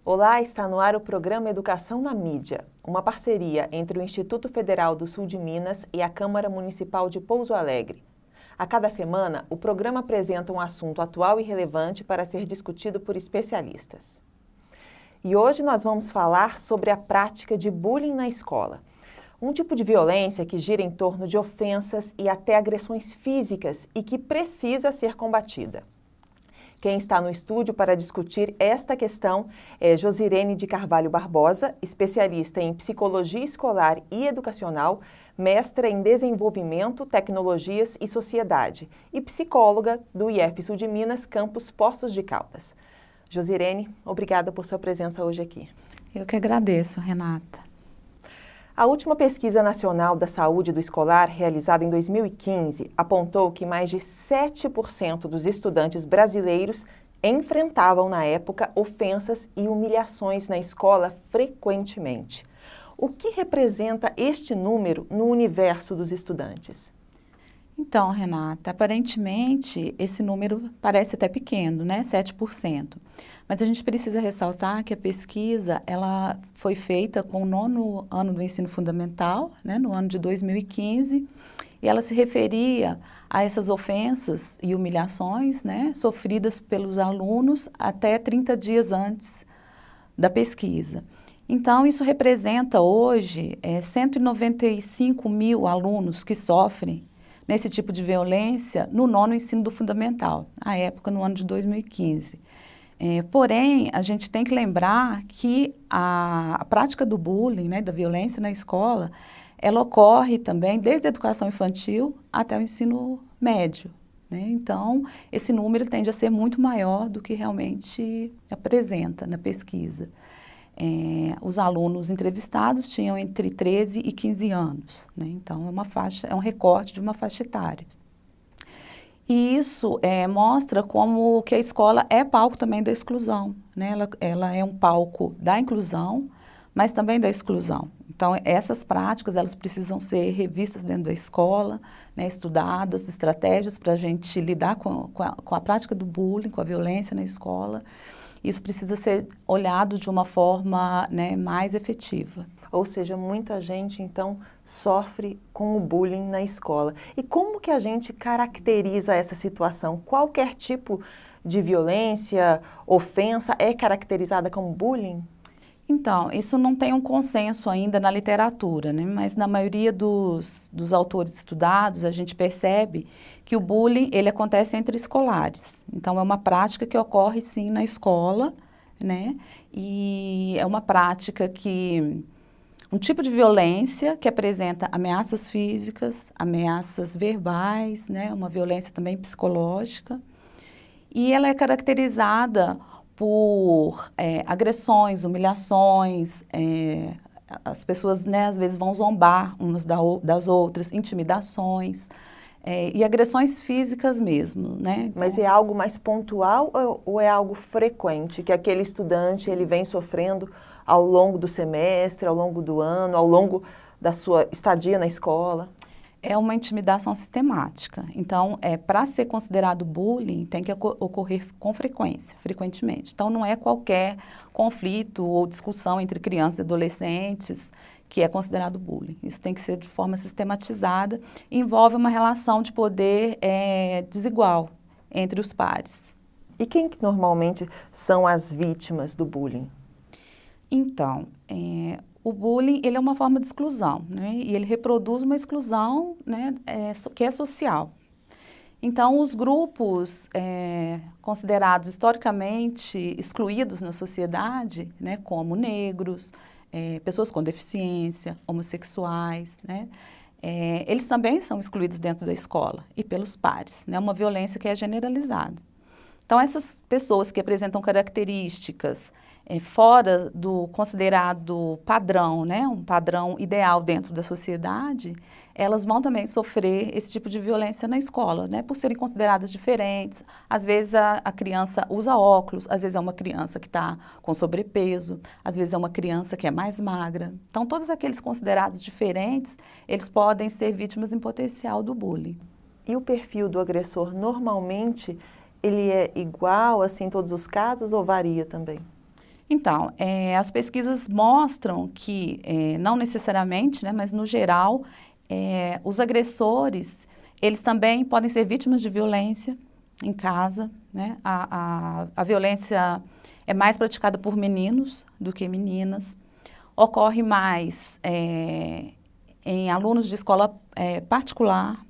Olá, está no ar o programa Educação na Mídia, uma parceria entre o Instituto Federal do Sul de Minas e a Câmara Municipal de Pouso Alegre. A cada semana, o programa apresenta um assunto atual e relevante para ser discutido por especialistas. E hoje nós vamos falar sobre a prática de bullying na escola. Um tipo de violência que gira em torno de ofensas e até agressões físicas e que precisa ser combatida. Quem está no estúdio para discutir esta questão é Josirene de Carvalho Barbosa, especialista em Psicologia Escolar e Educacional, mestra em Desenvolvimento, Tecnologias e Sociedade e psicóloga do IF Sul de Minas, campus Poços de Caldas. Josirene, obrigada por sua presença hoje aqui. Eu que agradeço, Renata. A última pesquisa nacional da saúde do escolar, realizada em 2015, apontou que mais de 7% dos estudantes brasileiros enfrentavam, na época, ofensas e humilhações na escola frequentemente. O que representa este número no universo dos estudantes? Então, Renata, aparentemente esse número parece até pequeno, né? 7%. Mas a gente precisa ressaltar que a pesquisa ela foi feita com o 9º ano do ensino fundamental, né? No ano de 2015, e ela se referia a essas ofensas e humilhações, né? Sofridas pelos alunos até 30 dias antes da pesquisa. Então, isso representa hoje 195 mil alunos que sofrem nesse tipo de violência no 9º ensino do fundamental, à época no ano de 2015. Porém, a gente tem que lembrar que a prática do bullying, né, da violência na escola, ela ocorre também desde a educação infantil até o ensino médio, né? Então, esse número tende a ser muito maior do que realmente apresenta na pesquisa. Os alunos entrevistados tinham entre 13 e 15 anos, né? Então é um recorte de uma faixa etária. E isso mostra como que a escola é palco também da exclusão, né? Ela é um palco da inclusão, mas também da exclusão. Então essas práticas elas precisam ser revistas dentro da escola, né? Estudadas, estratégias para a gente lidar com a prática do bullying, com a violência na escola. Isso precisa ser olhado de uma forma, né, mais efetiva. Ou seja, muita gente, então, sofre com o bullying na escola. E como que a gente caracteriza essa situação? Qualquer tipo de violência, ofensa é caracterizada como bullying? Então, isso não tem um consenso ainda na literatura, né? Mas na maioria dos autores estudados, a gente percebe que o bullying, ele acontece entre escolares. Então, é uma prática que ocorre, sim, na escola, né? E é uma prática que... um tipo de violência que apresenta ameaças físicas, ameaças verbais, né? Uma violência também psicológica. E ela é caracterizada por agressões, humilhações, as pessoas, né, às vezes vão zombar umas das outras, intimidações e agressões físicas mesmo, né? Então, mas é algo mais pontual ou é algo frequente, que aquele estudante ele vem sofrendo ao longo do semestre, ao longo do ano, ao longo da sua estadia na escola? É uma intimidação sistemática. Então, para ser considerado bullying, tem que ocorrer com frequência, frequentemente. Então, não é qualquer conflito ou discussão entre crianças e adolescentes que é considerado bullying. Isso tem que ser de forma sistematizada e envolve uma relação de poder desigual entre os pares. E quem que normalmente são as vítimas do bullying? Então, o bullying, ele é uma forma de exclusão, né? E ele reproduz uma exclusão, né, que é social. Então, os grupos considerados historicamente excluídos na sociedade, né, como negros, pessoas com deficiência, homossexuais, né, eles também são excluídos dentro da escola e pelos pares, né, uma violência que é generalizada. Então, essas pessoas que apresentam características fora do considerado padrão, né, um padrão ideal dentro da sociedade, elas vão também sofrer esse tipo de violência na escola, né, por serem consideradas diferentes. Às vezes a criança usa óculos, às vezes é uma criança que está com sobrepeso, às vezes é uma criança que é mais magra. Então, todos aqueles considerados diferentes, eles podem ser vítimas em potencial do bullying. E o perfil do agressor, normalmente, ele é igual, assim, em todos os casos ou varia também? Então, as pesquisas mostram que, não necessariamente, né, mas no geral, os agressores, eles também podem ser vítimas de violência em casa, né? A violência é mais praticada por meninos do que meninas, ocorre mais em alunos de escola particular,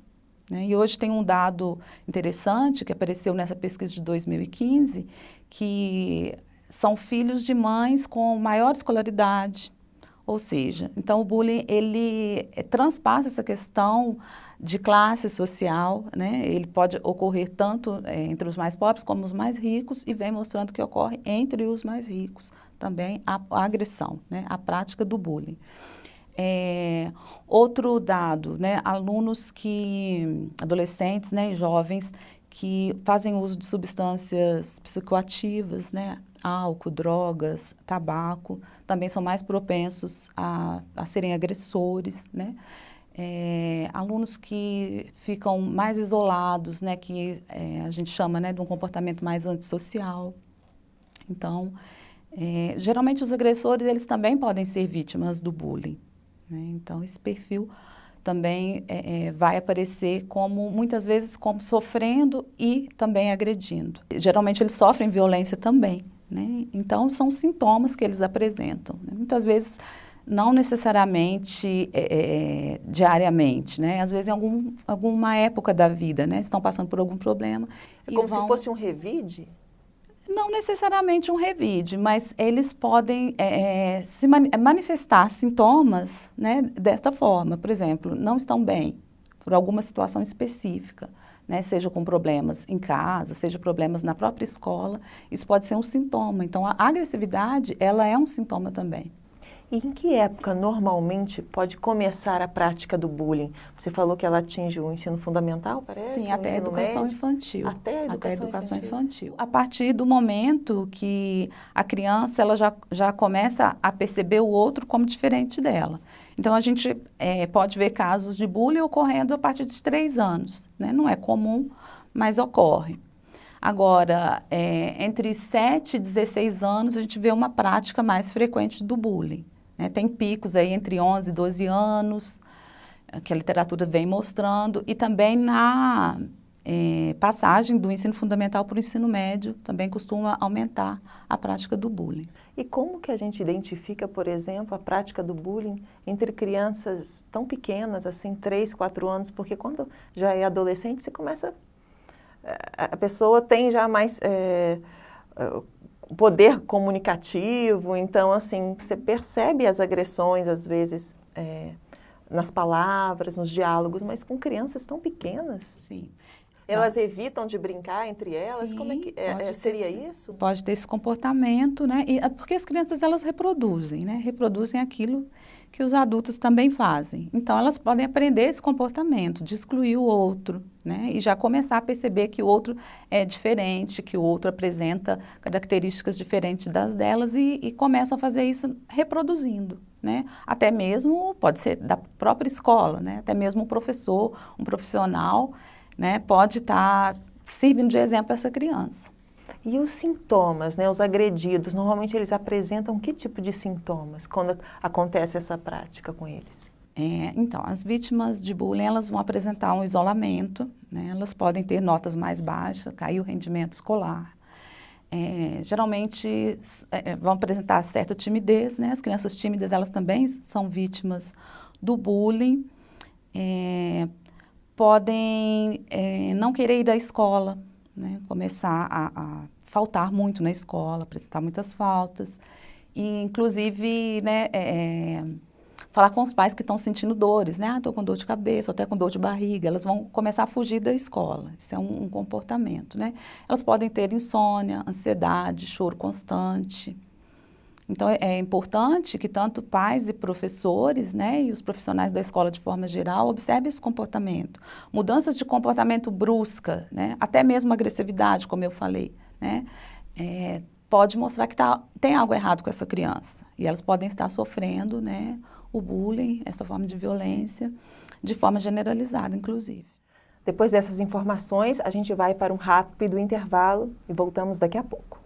né? E hoje tem um dado interessante que apareceu nessa pesquisa de 2015, que são filhos de mães com maior escolaridade, ou seja, então o bullying ele transpassa essa questão de classe social, né? Ele pode ocorrer tanto entre os mais pobres como os mais ricos e vem mostrando que ocorre entre os mais ricos também a agressão, né? A prática do bullying. Outro dado, né? Adolescentes, né, e jovens que fazem uso de substâncias psicoativas, né? Álcool, drogas, tabaco, também são mais propensos a serem agressores, né? Alunos que ficam mais isolados, né? Que a gente chama, né, de um comportamento mais antissocial. Então, geralmente os agressores, eles também podem ser vítimas do bullying, né? Então, esse perfil também vai aparecer muitas vezes, como sofrendo e também agredindo. Geralmente eles sofrem violência também, né? Então, são sintomas que eles apresentam, né? Muitas vezes, não necessariamente diariamente, né? Às vezes em alguma época da vida, né? Estão passando por algum problema. É como se fosse um revide? Não necessariamente um revide, mas eles podem manifestar sintomas, né, desta forma. Por exemplo, não estão bem por alguma situação específica, né, seja com problemas em casa, seja problemas na própria escola, isso pode ser um sintoma. Então, a agressividade, ela é um sintoma também. E em que época, normalmente, pode começar a prática do bullying? Você falou que ela atinge o ensino fundamental, parece? Sim, até a educação infantil. Até a educação infantil. A partir do momento que a criança ela já começa a perceber o outro como diferente dela. Então, a gente pode ver casos de bullying ocorrendo a partir de 3 anos, né? Não é comum, mas ocorre. Agora, entre 7 e 16 anos, a gente vê uma prática mais frequente do bullying. Tem picos aí entre 11 e 12 anos, que a literatura vem mostrando, e também na passagem do ensino fundamental para o ensino médio, também costuma aumentar a prática do bullying. E como que a gente identifica, por exemplo, a prática do bullying entre crianças tão pequenas, assim, 3, 4 anos? Porque quando já é adolescente, você começa... A pessoa tem já mais... poder comunicativo, então, assim, você percebe as agressões, às vezes, nas palavras, nos diálogos, mas com crianças tão pequenas. Sim. Elas evitam de brincar entre elas? Sim, como é que seria isso? Pode ter esse comportamento, né? Porque as crianças, elas reproduzem, né? Reproduzem aquilo que os adultos também fazem. Então, elas podem aprender esse comportamento, de excluir o outro, né? E já começar a perceber que o outro é diferente, que o outro apresenta características diferentes das delas e começam a fazer isso reproduzindo, né? Até mesmo, pode ser da própria escola, né? Até mesmo um professor, um profissional, né? Pode estar servindo de exemplo para essa criança. E os sintomas, né? Os agredidos, normalmente eles apresentam que tipo de sintomas quando acontece essa prática com eles? Então, as vítimas de bullying, elas vão apresentar um isolamento, né? Elas podem ter notas mais baixas, cair o rendimento escolar. Geralmente vão apresentar certa timidez, né? As crianças tímidas, elas também são vítimas do bullying. Podem não querer ir à escola, né? Começar a faltar muito na escola, apresentar muitas faltas. E, inclusive, né, falar com os pais que estão sentindo dores, né? Estou com dor de cabeça, até com dor de barriga. Elas vão começar a fugir da escola. Isso é um comportamento, né? Elas podem ter insônia, ansiedade, choro constante. Então, é importante que tanto pais e professores, né, e os profissionais da escola de forma geral, observem esse comportamento. Mudanças de comportamento brusca, né, até mesmo agressividade, como eu falei, né, pode mostrar que tem algo errado com essa criança. E elas podem estar sofrendo, né, o bullying, essa forma de violência, de forma generalizada, inclusive. Depois dessas informações, a gente vai para um rápido intervalo e voltamos daqui a pouco.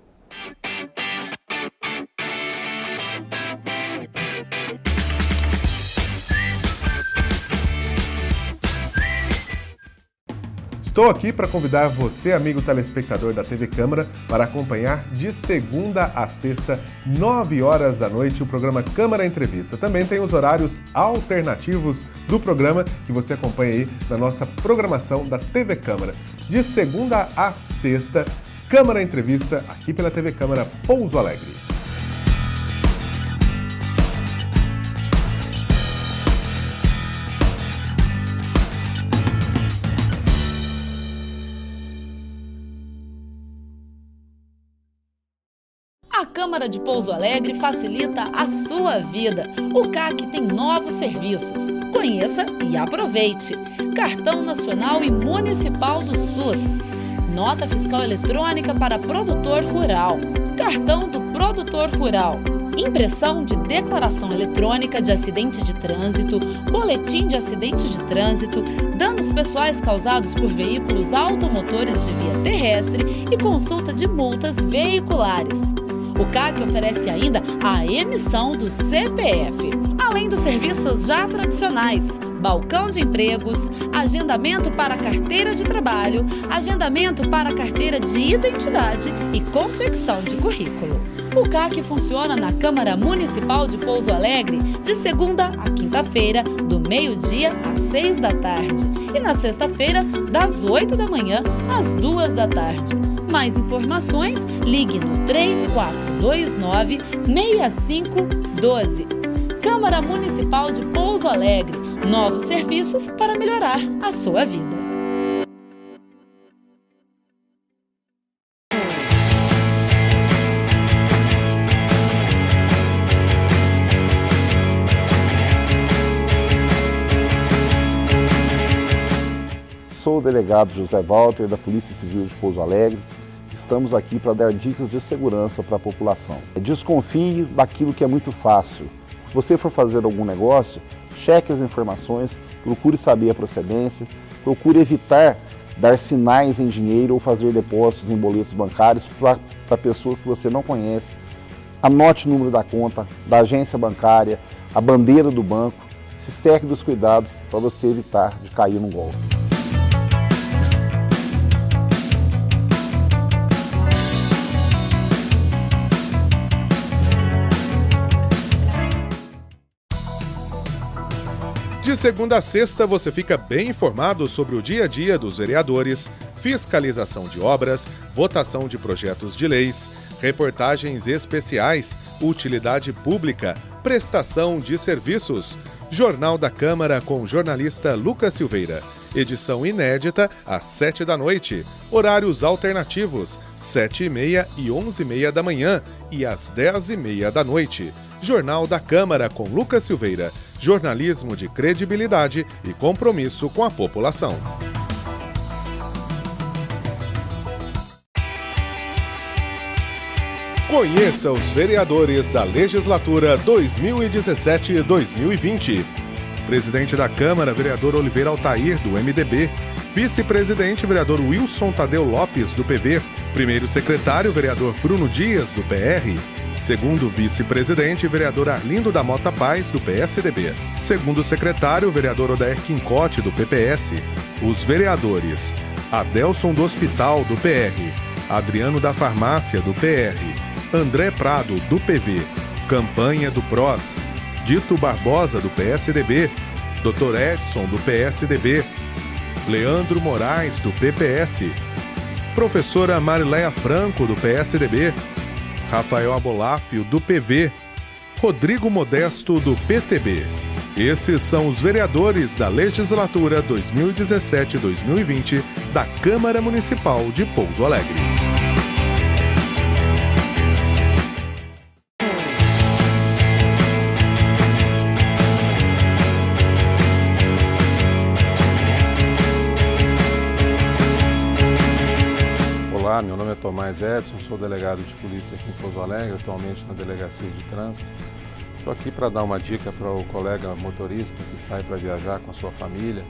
Estou aqui para convidar você, amigo telespectador da TV Câmara, para acompanhar de segunda a sexta, 9 horas da noite, o programa Câmara Entrevista. Também tem os horários alternativos do programa que você acompanha aí na nossa programação da TV Câmara. De segunda a sexta, Câmara Entrevista, aqui pela TV Câmara Pouso Alegre. A Câmara de Pouso Alegre facilita a sua vida. O CAC tem novos serviços. Conheça e aproveite. Cartão Nacional e Municipal do SUS. Nota fiscal eletrônica para produtor rural. Cartão do produtor rural. Impressão de declaração eletrônica de acidente de trânsito, boletim de acidente de trânsito, danos pessoais causados por veículos automotores de via terrestre e consulta de multas veiculares. O CAC oferece ainda a emissão do CPF, além dos serviços já tradicionais, balcão de empregos, agendamento para carteira de trabalho, agendamento para carteira de identidade e confecção de currículo. O CAC funciona na Câmara Municipal de Pouso Alegre de segunda a quinta-feira, do meio-dia às 6 da tarde e na sexta-feira, das 8 da manhã às 2 da tarde. Mais informações, ligue no 3429-6512. Câmara Municipal de Pouso Alegre. Novos serviços para melhorar a sua vida. Sou o delegado José Walter, da Polícia Civil de Pouso Alegre. Estamos aqui para dar dicas de segurança para a população. Desconfie daquilo que é muito fácil. Se você for fazer algum negócio, cheque as informações, procure saber a procedência, procure evitar dar sinais em dinheiro ou fazer depósitos em boletos bancários para pessoas que você não conhece. Anote o número da conta, da agência bancária, a bandeira do banco. Se cerque dos cuidados para você evitar de cair num golpe. De segunda a sexta, você fica bem informado sobre o dia a dia dos vereadores, fiscalização de obras, votação de projetos de leis, reportagens especiais, utilidade pública, prestação de serviços. Jornal da Câmara com o jornalista Lucas Silveira. Edição inédita às 7 da noite. Horários alternativos, 7h30 e 11h30 da manhã e às 10h30 da noite. Jornal da Câmara com Lucas Silveira. Jornalismo de credibilidade e compromisso com a população. Conheça os vereadores da legislatura 2017-2020. Presidente da Câmara, vereador Oliveira Altair, do MDB. Vice-presidente, vereador Wilson Tadeu Lopes, do PV. Primeiro secretário, vereador Bruno Dias, do PR. Segundo vice-presidente, vereador Arlindo da Mota Paz, do PSDB. Segundo secretário, vereador Odair Quincote, do PPS. Os vereadores: Adelson do Hospital, do PR. Adriano da Farmácia, do PR. André Prado, do PV. Campanha do PROS. Dito Barbosa, do PSDB. Dr. Edson, do PSDB. Leandro Moraes, do PPS. Professora Marileia Franco, do PSDB. Rafael Abolafio, do PV, Rodrigo Modesto, do PTB. Esses são os vereadores da legislatura 2017-2020 da Câmara Municipal de Pouso Alegre. Olá, meu nome é Tomás Edson, sou delegado de polícia aqui em Pouso Alegre, atualmente na Delegacia de Trânsito. Estou aqui para dar uma dica para o colega motorista que sai para viajar com a sua família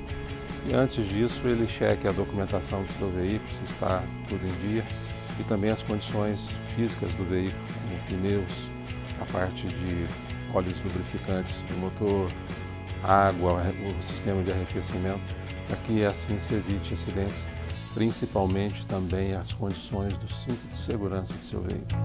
e antes disso ele cheque a documentação do seu veículo, se está tudo em dia e também as condições físicas do veículo, como pneus, a parte de óleos lubrificantes do motor, água, o sistema de arrefecimento, para que assim se evite acidentes principalmente também as condições do cinto de segurança do seu veículo.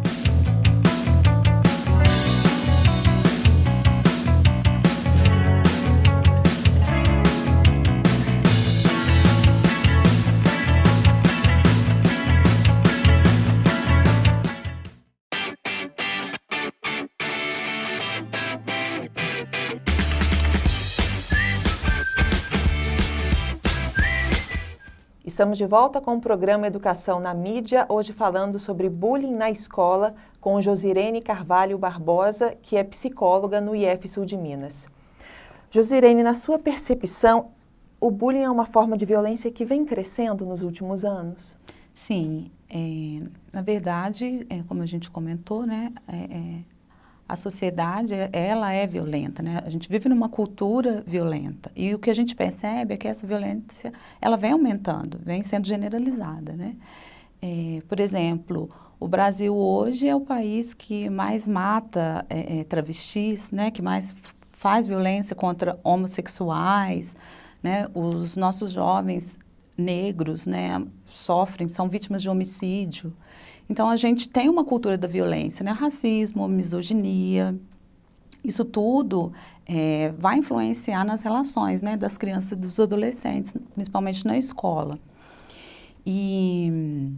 Estamos de volta com o programa Educação na Mídia, hoje falando sobre bullying na escola com Josirene Carvalho Barbosa, que é psicóloga no IF Sul de Minas. Josirene, na sua percepção, o bullying é uma forma de violência que vem crescendo nos últimos anos? Sim, na verdade, como a gente comentou, né, a sociedade, ela é violenta, né? A gente vive numa cultura violenta e o que a gente percebe é que essa violência, ela vem aumentando, vem sendo generalizada, né? Por exemplo, o Brasil hoje é o país que mais mata travestis, né? Que mais faz violência contra homossexuais, né? Os nossos jovens negros, né, sofrem, são vítimas de homicídio. Então, a gente tem uma cultura da violência, né? Racismo, misoginia, isso tudo vai influenciar nas relações, né, das crianças e dos adolescentes, principalmente na escola. E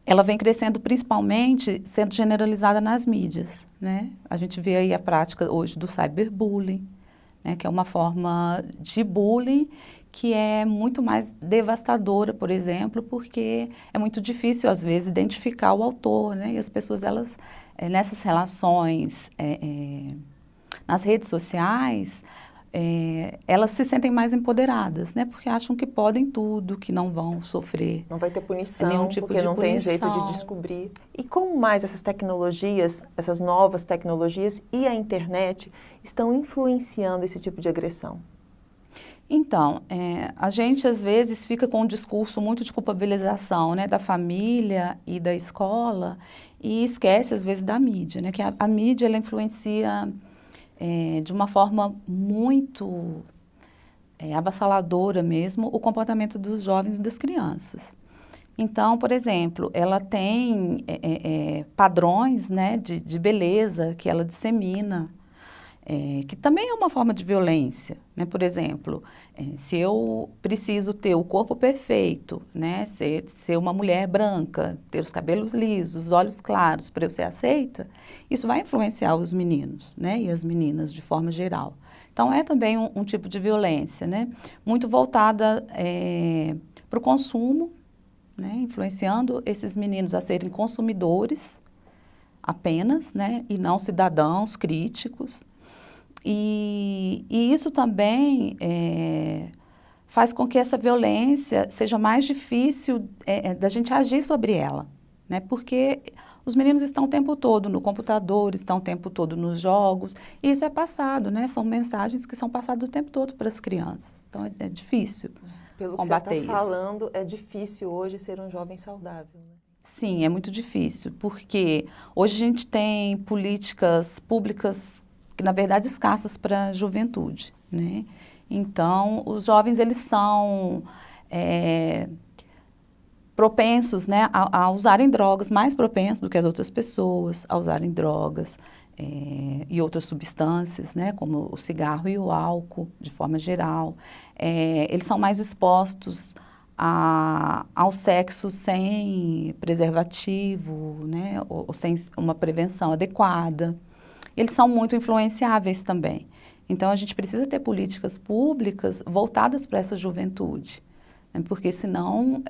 ela vem crescendo principalmente sendo generalizada nas mídias, né? A gente vê aí a prática hoje do cyberbullying, né, que é uma forma de bullying que é muito mais devastadora, por exemplo, porque é muito difícil, às vezes, identificar o autor, né? E as pessoas, elas, nessas relações, nas redes sociais, elas se sentem mais empoderadas, né? Porque acham que podem tudo, que não vão sofrer. Não vai ter punição, nenhum tipo porque de não punição. tem jeito de descobrir. E como mais essas tecnologias, essas novas tecnologias e a internet estão influenciando esse tipo de agressão? Então, a gente às vezes fica com um discurso muito de culpabilização, né, da família e da escola e esquece às vezes da mídia, né, que a mídia ela influencia de uma forma muito avassaladora mesmo o comportamento dos jovens e das crianças. Então, por exemplo, ela tem padrões, né, de beleza que ela dissemina, que também é uma forma de violência, né? Por exemplo, se eu preciso ter o corpo perfeito, né? Ser uma mulher branca, ter os cabelos lisos, os olhos claros para eu ser aceita, isso vai influenciar os meninos, né? E as meninas de forma geral. Então, é também um tipo de violência, né? Muito voltada para o consumo, né? Influenciando esses meninos a serem consumidores apenas, né? E não cidadãos críticos. E isso também faz com que essa violência seja mais difícil da gente agir sobre ela, né? Porque os meninos estão o tempo todo no computador, estão o tempo todo nos jogos, e isso é passado, né? São mensagens que são passadas o tempo todo para as crianças. Então, é difícil Pelo combater que você está isso. falando, é difícil hoje ser um jovem saudável, né? Sim, é muito difícil, porque hoje a gente tem políticas públicas que, na verdade, escassas para a juventude, né? Então, os jovens, eles são propensos, né, a usarem drogas, mais propensos do que as outras pessoas a usarem drogas e outras substâncias, né, como o cigarro e o álcool, de forma geral. Eles são mais expostos ao sexo sem preservativo, né, ou sem uma prevenção adequada. Eles são muito influenciáveis também. Então, a gente precisa ter políticas públicas voltadas para essa juventude, né? Porque senão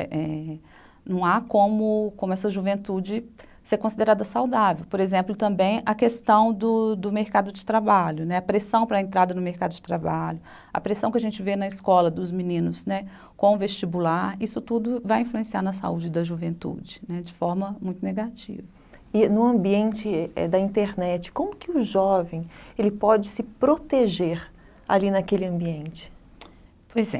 não há como essa juventude ser considerada saudável. Por exemplo, também a questão do mercado de trabalho, né? A pressão para a entrada no mercado de trabalho, a pressão que a gente vê na escola dos meninos, né, com o vestibular, isso tudo vai influenciar na saúde da juventude, né, de forma muito negativa. E no ambiente da internet, como que o jovem ele pode se proteger ali naquele ambiente? Pois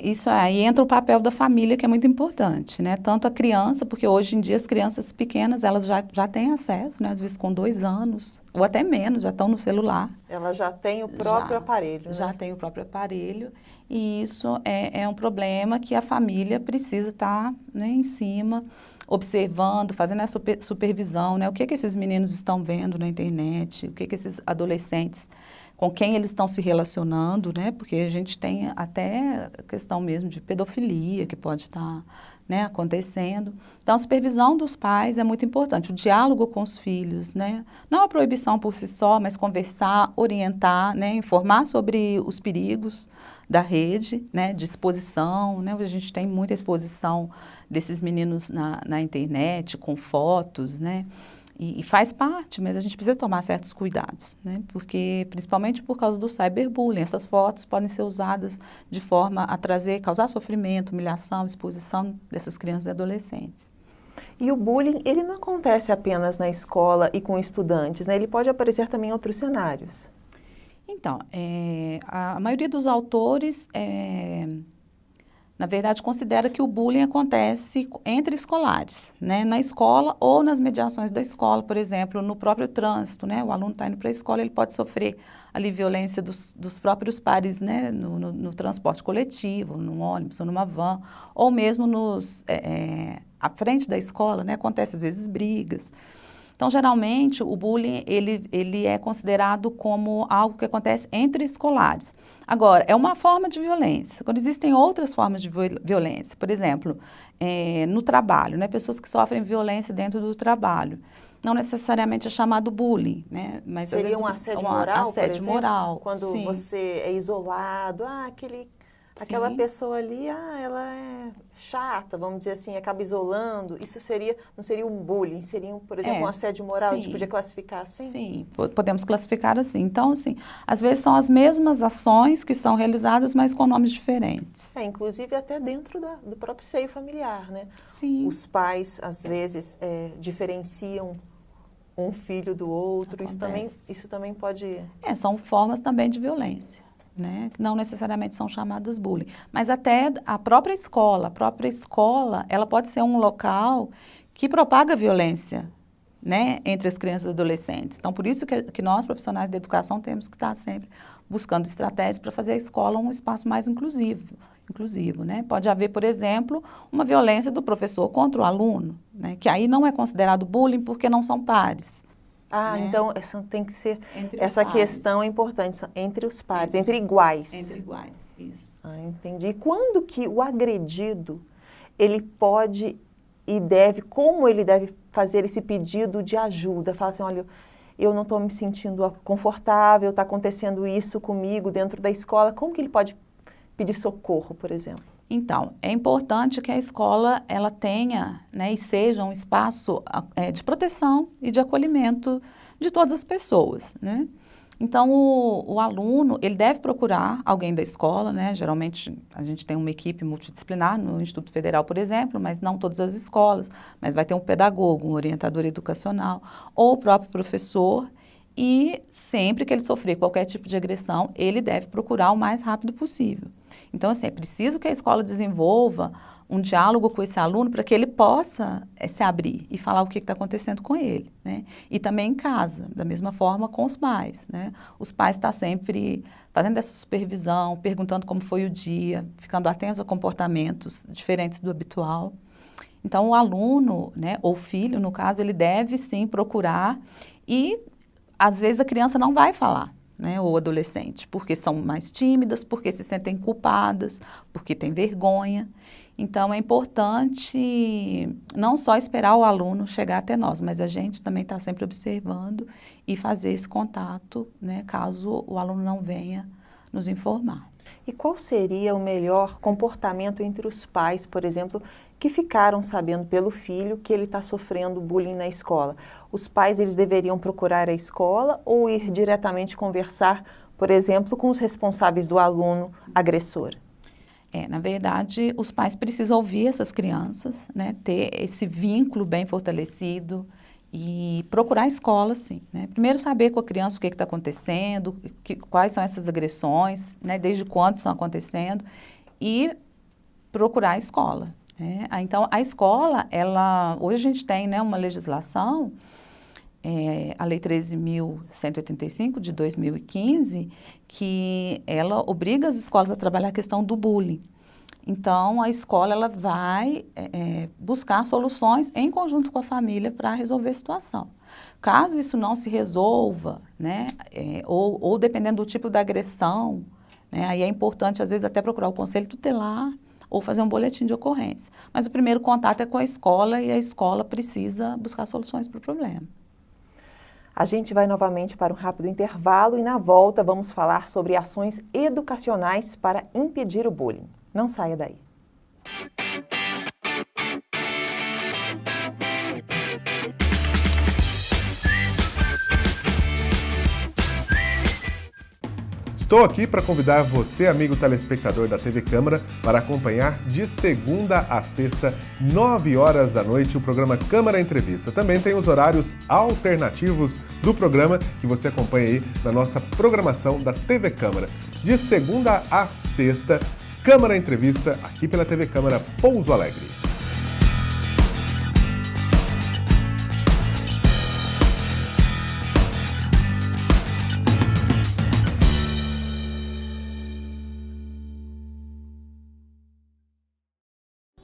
isso aí entra o papel da família, que é muito importante, né? Tanto a criança, porque hoje em dia as crianças pequenas, elas já têm acesso, né? Às vezes com 2 anos, ou até menos, já estão no celular. Ela já tem o próprio aparelho, né? Já tem o próprio aparelho, e isso é um problema que a família precisa estar, né, em cima, observando, fazendo essa supervisão, né? O que esses meninos estão vendo na internet, o que esses adolescentes, com quem eles estão se relacionando, né? Porque a gente tem até a questão mesmo de pedofilia que pode estar, né, acontecendo. Então, a supervisão dos pais é muito importante, o diálogo com os filhos, né? Não a proibição por si só, mas conversar, orientar, né, informar sobre os perigos da rede, né, de exposição, né? A gente tem muita exposição desses meninos na internet, com fotos, né? E faz parte, mas a gente precisa tomar certos cuidados, né? Porque, principalmente por causa do cyberbullying, essas fotos podem ser usadas de forma a causar sofrimento, humilhação, exposição dessas crianças e adolescentes. E o bullying, ele não acontece apenas na escola e com estudantes, né? Ele pode aparecer também em outros cenários. Então, a maioria dos autores, na verdade, considera que o bullying acontece entre escolares, né? Na escola ou nas mediações da escola, por exemplo, no próprio trânsito, né? O aluno está indo para a escola, ele pode sofrer ali violência dos próprios pares, né? No transporte coletivo, num ônibus ou numa van, ou mesmo à frente da escola, né? Acontece às vezes brigas. Então, geralmente, o bullying, ele é considerado como algo que acontece entre escolares. Agora, é uma forma de violência. Quando existem outras formas de violência, por exemplo, no trabalho, né? Pessoas que sofrem violência dentro do trabalho. Não necessariamente é chamado bullying, né? Mas, seria às vezes, um assédio moral, assédio por exemplo? moral, Quando sim. você é isolado, aquela Sim. pessoa ali, ela é chata, vamos dizer assim, acaba isolando. Isso não seria um bullying, seria, por exemplo, um assédio moral, a gente podia classificar assim? Sim, podemos classificar assim. Então, assim, às vezes são as mesmas ações que são realizadas, mas com nomes diferentes. Inclusive até dentro do próprio seio familiar, né? Sim. Os pais, às vezes, diferenciam um filho do outro. Isso também pode... São formas também de violência, né? Que não necessariamente são chamadas bullying. Mas até a própria escola, ela pode ser um local que propaga violência, né, entre as crianças e adolescentes. Então, por isso que nós, profissionais da educação, temos que estar sempre buscando estratégias para fazer a escola um espaço mais inclusivo, né? Pode haver, por exemplo, uma violência do professor contra o aluno, né, que aí não é considerado bullying porque não são pares. Né? Então tem que ser, essa questão é importante, entre os pares, entre iguais. Entre iguais, isso. Entendi. E quando que o agredido, ele pode e deve, como ele deve fazer esse pedido de ajuda? Fala assim, olha, eu não estou me sentindo confortável, está acontecendo isso comigo dentro da escola. Como que ele pode pedir socorro, por exemplo? Então, é importante que a escola ela tenha, né, e seja um espaço de proteção e de acolhimento de todas as pessoas, né? Então, o aluno, ele deve procurar alguém da escola, né? Geralmente, a gente tem uma equipe multidisciplinar no Instituto Federal, por exemplo, mas não todas as escolas, mas vai ter um pedagogo, um orientador educacional, ou o próprio professor, e sempre que ele sofrer qualquer tipo de agressão, ele deve procurar o mais rápido possível. Então, assim, é preciso que a escola desenvolva um diálogo com esse aluno para que ele possa se abrir e falar o que está acontecendo com ele, né? E também em casa, da mesma forma com os pais, né? Os pais estão sempre fazendo essa supervisão, perguntando como foi o dia, ficando atentos a comportamentos diferentes do habitual. Então, o aluno, né, ou filho, no caso, ele deve sim procurar e, às vezes, a criança não vai falar, né, ou adolescente, porque são mais tímidas, porque se sentem culpadas, porque têm vergonha. Então, é importante não só esperar o aluno chegar até nós, mas a gente também está sempre observando e fazer esse contato, né, caso o aluno não venha nos informar. E qual seria o melhor comportamento entre os pais, por exemplo, que ficaram sabendo pelo filho que ele está sofrendo bullying na escola? Os pais, eles deveriam procurar a escola ou ir diretamente conversar, por exemplo, com os responsáveis do aluno agressor? Na verdade, os pais precisam ouvir essas crianças, né, ter esse vínculo bem fortalecido e procurar a escola, sim, né? Primeiro saber com a criança o que está acontecendo, quais são essas agressões, né? Desde quando estão acontecendo, e procurar a escola, né? Então, a escola, hoje a gente tem, né, uma legislação, a Lei 13.185, de 2015, que ela obriga as escolas a trabalhar a questão do bullying. Então, a escola ela vai buscar soluções em conjunto com a família para resolver a situação. Caso isso não se resolva, né, ou dependendo do tipo da agressão, né, aí é importante, às vezes, até procurar o conselho tutelar ou fazer um boletim de ocorrência. Mas o primeiro contato é com a escola e a escola precisa buscar soluções para o problema. A gente vai novamente para um rápido intervalo e na volta vamos falar sobre ações educacionais para impedir o bullying. Não saia daí. Estou aqui para convidar você, amigo telespectador da TV Câmara, para acompanhar de segunda a sexta, 9 horas da noite, o programa Câmara Entrevista. Também tem os horários alternativos do programa que você acompanha aí na nossa programação da TV Câmara. De segunda a sexta, Câmara Entrevista, aqui pela TV Câmara Pouso Alegre.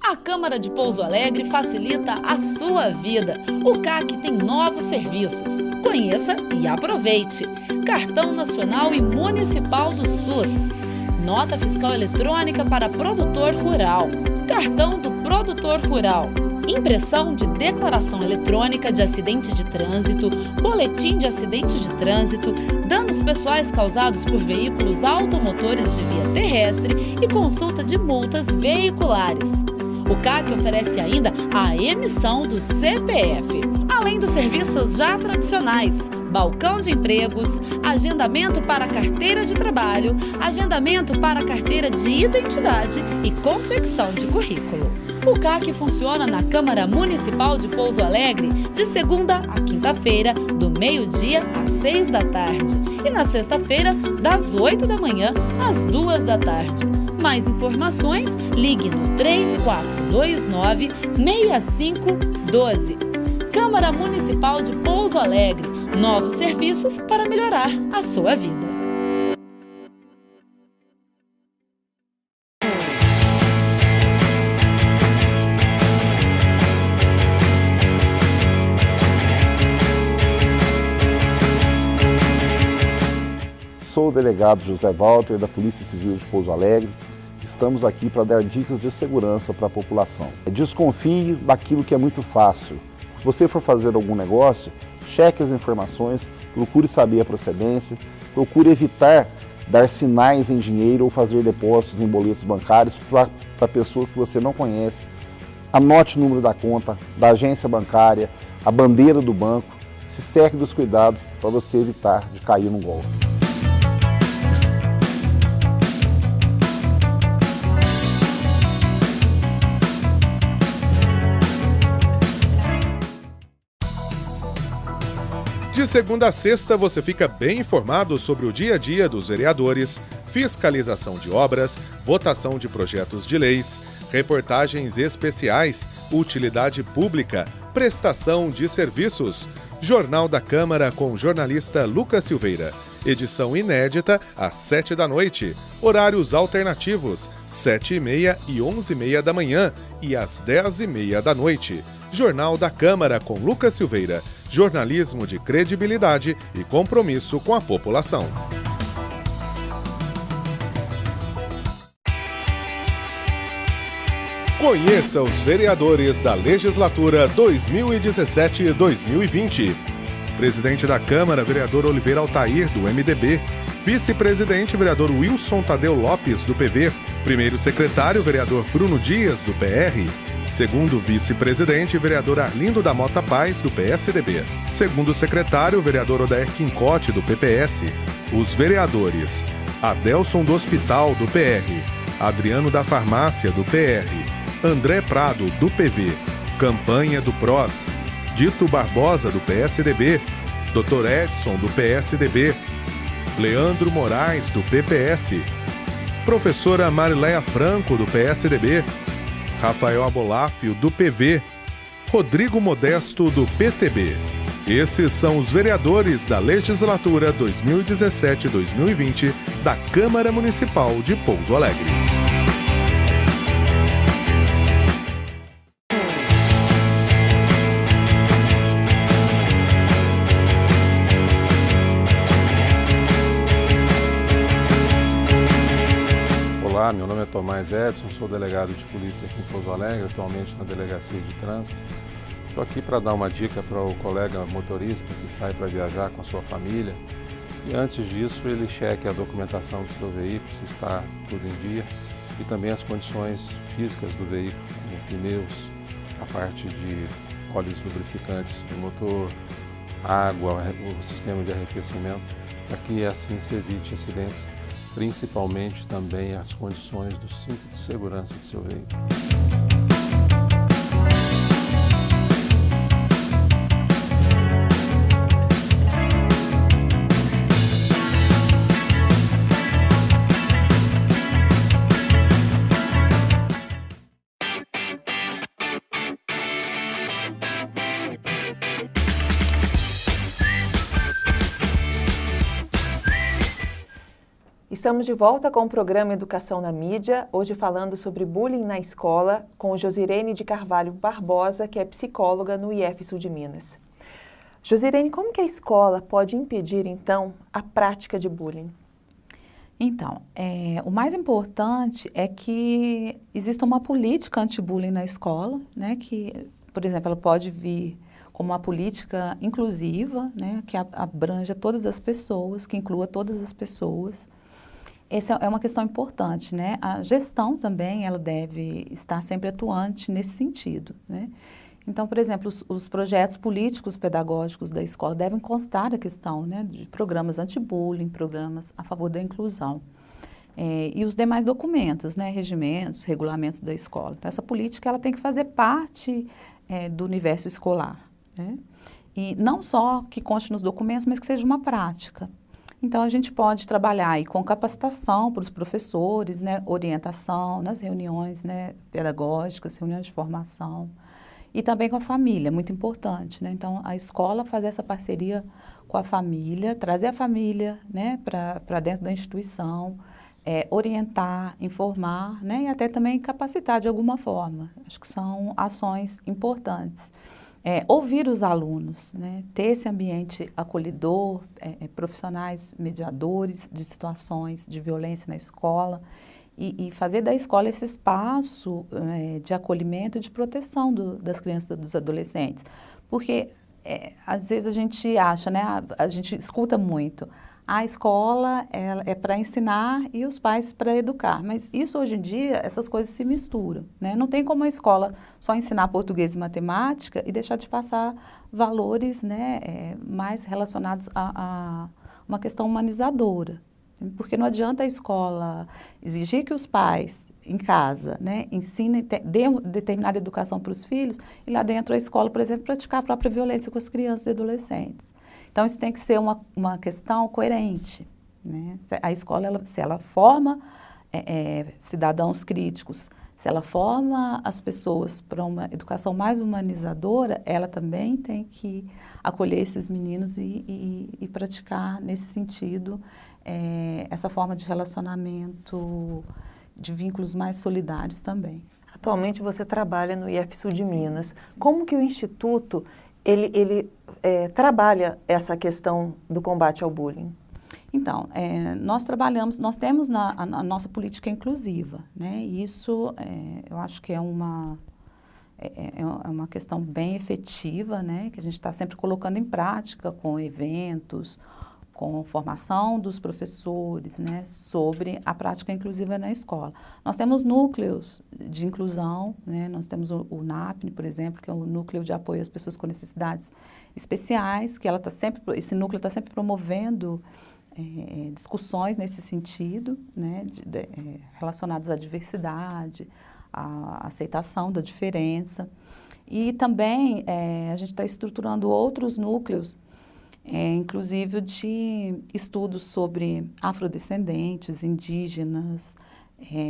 A Câmara de Pouso Alegre facilita a sua vida. O CAC tem novos serviços. Conheça e aproveite. Cartão Nacional e Municipal do SUS. Nota fiscal eletrônica para produtor rural. Cartão do produtor rural. Impressão de declaração eletrônica de acidente de trânsito, boletim de acidente de trânsito, danos pessoais causados por veículos automotores de via terrestre e consulta de multas veiculares. O CAC oferece ainda a emissão do CPF, além dos serviços já tradicionais, balcão de empregos, agendamento para carteira de trabalho, agendamento para carteira de identidade e confecção de currículo. O CAC funciona na Câmara Municipal de Pouso Alegre de segunda a quinta-feira, do meio-dia às 6 da tarde e na sexta-feira, das 8 da manhã às 2 da tarde. Mais informações, ligue no 3429-6512. Câmara Municipal de Pouso Alegre. Novos serviços para melhorar a sua vida. Sou o delegado José Walter, da Polícia Civil de Pouso Alegre. Estamos aqui para dar dicas de segurança para a população. Desconfie daquilo que é muito fácil. Se você for fazer algum negócio, cheque as informações, procure saber a procedência, procure evitar dar sinais em dinheiro ou fazer depósitos em boletos bancários para pessoas que você não conhece. Anote o número da conta, da agência bancária, a bandeira do banco. Se cerque dos cuidados para você evitar de cair num golpe. De segunda a sexta, você fica bem informado sobre o dia a dia dos vereadores, fiscalização de obras, votação de projetos de leis, reportagens especiais, utilidade pública, prestação de serviços. Jornal da Câmara com o jornalista Lucas Silveira. Edição inédita às 7 da noite. Horários alternativos, 7h30 e 11h30 da manhã e às 10h30 da noite. Jornal da Câmara com Lucas Silveira. Jornalismo de credibilidade e compromisso com a população. Conheça os vereadores da legislatura 2017-2020. Presidente da Câmara, vereador Oliveira Altair, do MDB. Vice-presidente, vereador Wilson Tadeu Lopes, do PV. Primeiro secretário, vereador Bruno Dias, do PR. Segundo vice-presidente, vereador Arlindo da Mota Paz, do PSDB. Segundo secretário, vereador Odair Quincote, do PPS. Os vereadores: Adelson do Hospital, do PR. Adriano da Farmácia, do PR. André Prado, do PV. Campanha do PROS. Dito Barbosa, do PSDB, Dr. Edson, do PSDB, Leandro Moraes, do PPS, professora Marileia Franco, do PSDB, Rafael Abolafio, do PV, Rodrigo Modesto, do PTB. Esses são os vereadores da legislatura 2017-2020 da Câmara Municipal de Pouso Alegre. Olá, meu nome é Tomás Edson, sou delegado de polícia aqui em Pouso Alegre, atualmente na Delegacia de Trânsito. Estou aqui para dar uma dica para o colega motorista que sai para viajar com a sua família e antes disso ele cheque a documentação do seu veículo, se está tudo em dia e também as condições físicas do veículo, como pneus, a parte de óleos lubrificantes do motor, água, o sistema de arrefecimento, para que assim se evite acidentes, principalmente também as condições do cinto de segurança do seu veículo. Estamos de volta com o programa Educação na Mídia, hoje falando sobre bullying na escola, com Josirene de Carvalho Barbosa, que é psicóloga no IF Sul de Minas. Josirene, como que a escola pode impedir, então, a prática de bullying? Então, o mais importante é que exista uma política anti-bullying na escola, né, que, por exemplo, ela pode vir como uma política inclusiva, né, que abranja todas as pessoas, que inclua todas as pessoas. Essa é uma questão importante, né? A gestão também, ela deve estar sempre atuante nesse sentido, né? Então, por exemplo, os projetos políticos pedagógicos da escola devem constar a questão, né, de programas anti-bullying, programas a favor da inclusão. E os demais documentos, né, regimentos, regulamentos da escola. Então, essa política ela tem que fazer parte do universo escolar, né? E não só que conste nos documentos, mas que seja uma prática. Então, a gente pode trabalhar aí com capacitação para os professores, né, orientação nas reuniões, né, pedagógicas, reuniões de formação, e também com a família, muito importante, né? Então, a escola fazer essa parceria com a família, trazer a família, né, para dentro da instituição, orientar, informar, né, e até também capacitar de alguma forma. Acho que são ações importantes. Ouvir os alunos, né? Ter esse ambiente acolhedor, profissionais mediadores de situações de violência na escola e fazer da escola esse espaço de acolhimento e de proteção das crianças e dos adolescentes. Porque às vezes a gente acha, né? A gente escuta muito, a escola é para ensinar e os pais para educar. Mas isso hoje em dia, essas coisas se misturam, né? Não tem como a escola só ensinar português e matemática e deixar de passar valores, né, mais relacionados a uma questão humanizadora. Porque não adianta a escola exigir que os pais, em casa, né, ensinem, dêem determinada educação para os filhos e lá dentro a escola, por exemplo, praticar a própria violência com as crianças e adolescentes. Então, isso tem que ser uma questão coerente, né? A escola, se ela forma cidadãos críticos, se ela forma as pessoas para uma educação mais humanizadora, ela também tem que acolher esses meninos e praticar, nesse sentido, essa forma de relacionamento, de vínculos mais solidários também. Atualmente você trabalha no IF Sul de Minas. Como que o Instituto ele trabalha essa questão do combate ao bullying? Então, nós temos a nossa política inclusiva, né? E isso eu acho que é uma questão bem efetiva, né? Que a gente está sempre colocando em prática com eventos, com formação dos professores, né, sobre a prática inclusiva na escola. Nós temos núcleos de inclusão, né, nós temos o NAPNE, por exemplo, que é o Núcleo de Apoio às Pessoas com Necessidades Especiais, que esse núcleo está sempre promovendo discussões nesse sentido, né, relacionadas à diversidade, à aceitação da diferença. E também a gente está estruturando outros núcleos, inclusive de estudos sobre afrodescendentes, indígenas,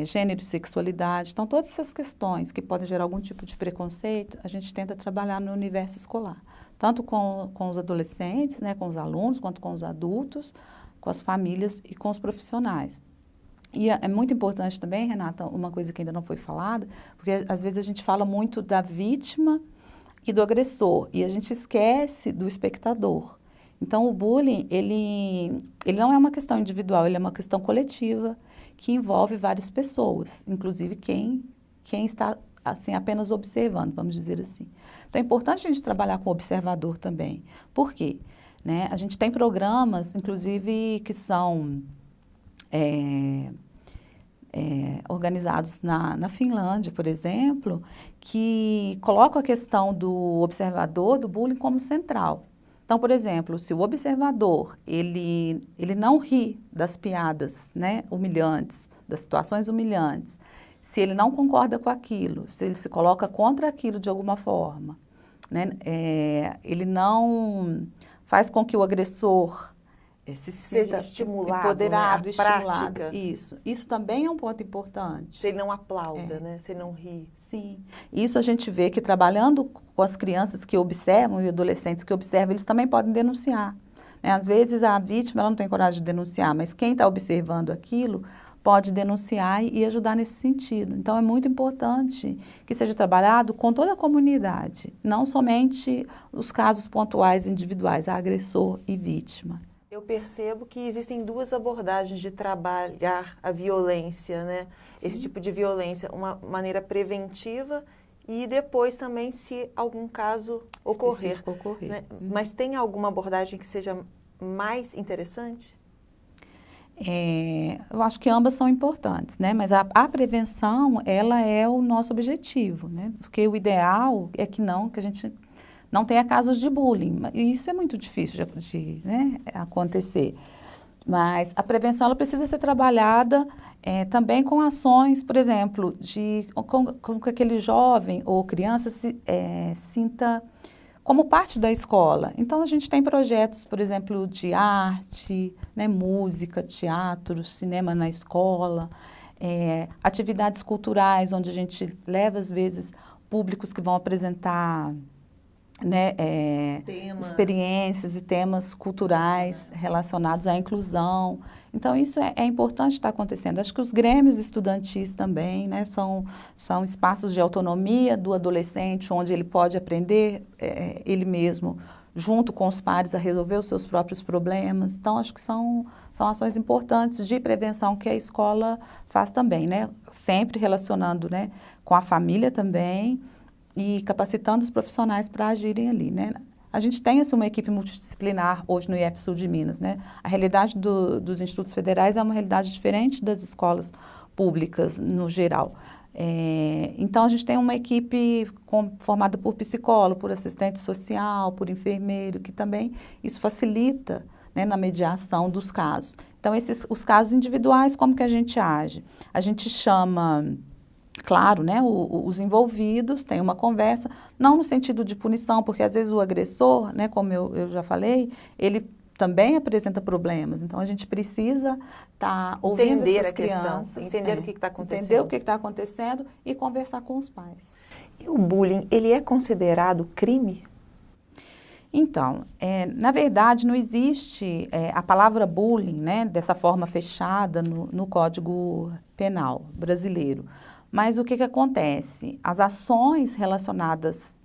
gênero e sexualidade. Então, todas essas questões que podem gerar algum tipo de preconceito, a gente tenta trabalhar no universo escolar, tanto com os adolescentes, né, com os alunos, quanto com os adultos, com as famílias e com os profissionais. E é muito importante também, Renata, uma coisa que ainda não foi falada, porque às vezes a gente fala muito da vítima e do agressor, e a gente esquece do espectador. Então, o bullying, ele não é uma questão individual, ele é uma questão coletiva, que envolve várias pessoas, inclusive quem está assim, apenas observando, vamos dizer assim. Então, é importante a gente trabalhar com o observador também. Por quê? Né? A gente tem programas, inclusive, que são organizados na Finlândia, por exemplo, que colocam a questão do observador, do bullying, como central. Então, por exemplo, se o observador, ele não ri das piadas, né, humilhantes, das situações humilhantes, se ele não concorda com aquilo, se ele se coloca contra aquilo de alguma forma, né, ele não faz com que o agressor se sinta estimulado, empoderado, né? estimulado. Prática. Isso também é um ponto importante. Se ele não aplauda, né? Se ele não ri. Sim. Isso a gente vê que trabalhando com as crianças que observam e adolescentes que observam, eles também podem denunciar. Né? Às vezes a vítima ela não tem coragem de denunciar, mas quem está observando aquilo pode denunciar e ajudar nesse sentido. Então, é muito importante que seja trabalhado com toda a comunidade, não somente os casos pontuais individuais, agressor e vítima. Eu percebo que existem duas abordagens de trabalhar a violência, né? Sim. Esse tipo de violência, uma maneira preventiva e depois também se algum caso ocorrer. Né? Mas tem alguma abordagem que seja mais interessante? Eu acho que ambas são importantes, né? Mas a prevenção, ela é o nosso objetivo, né? Porque o ideal é que a gente não tenha casos de bullying. E isso é muito difícil de né, acontecer. Mas a prevenção ela precisa ser trabalhada também com ações, por exemplo, com que aquele jovem ou criança se sinta como parte da escola. Então, a gente tem projetos, por exemplo, de arte, né, música, teatro, cinema na escola, atividades culturais, onde a gente leva, às vezes, públicos que vão apresentar né, experiências e temas culturais relacionados à inclusão. Então, isso é importante estar acontecendo. Acho que os grêmios estudantis também, né, são espaços de autonomia do adolescente, onde ele pode aprender ele mesmo, junto com os pares, a resolver os seus próprios problemas. Então, acho que são ações importantes de prevenção que a escola faz também, né, sempre relacionando, né, com a família também, e capacitando os profissionais para agirem ali, né? A gente tem assim, uma equipe multidisciplinar hoje no IF Sul de Minas, né? A realidade dos institutos federais é uma realidade diferente das escolas públicas no geral. Então, a gente tem uma equipe formada por psicólogo, por assistente social, por enfermeiro, que também isso facilita, né, na mediação dos casos. Então, os casos individuais, como que a gente age? A gente chama... Claro, né, os envolvidos têm uma conversa, não no sentido de punição, porque às vezes o agressor, né, como eu já falei, ele também apresenta problemas. Então, a gente precisa estar ouvindo essas crianças. Entender o que está acontecendo. Entender o que está acontecendo e conversar com os pais. E o bullying, ele é considerado crime? Então, na verdade, não existe a palavra bullying, né, dessa forma fechada no Código Penal brasileiro. Mas o que acontece? As ações relacionadas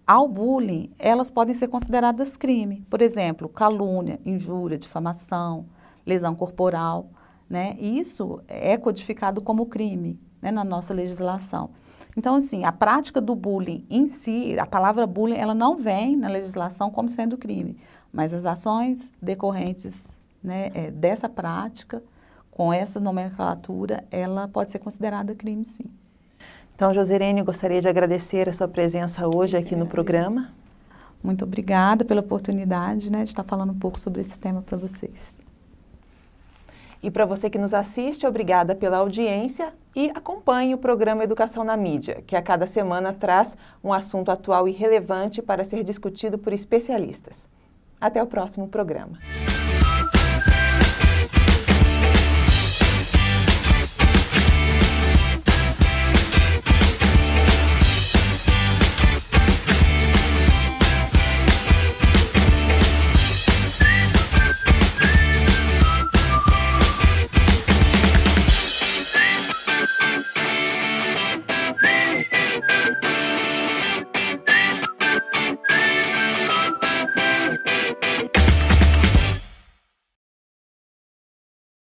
ao bullying, elas podem ser consideradas crime. Por exemplo, calúnia, injúria, difamação, lesão corporal, né? Isso é codificado como crime, né, na nossa legislação. Então, assim, a prática do bullying em si, a palavra bullying, ela não vem na legislação como sendo crime, mas as ações decorrentes, né, dessa prática, com essa nomenclatura, ela pode ser considerada crime, sim. Então, Josirene, gostaria de agradecer a sua presença hoje aqui no programa. Muito obrigada pela oportunidade, né, de estar falando um pouco sobre esse tema para vocês. E para você que nos assiste, obrigada pela audiência e acompanhe o programa Educação na Mídia, que a cada semana traz um assunto atual e relevante para ser discutido por especialistas. Até o próximo programa.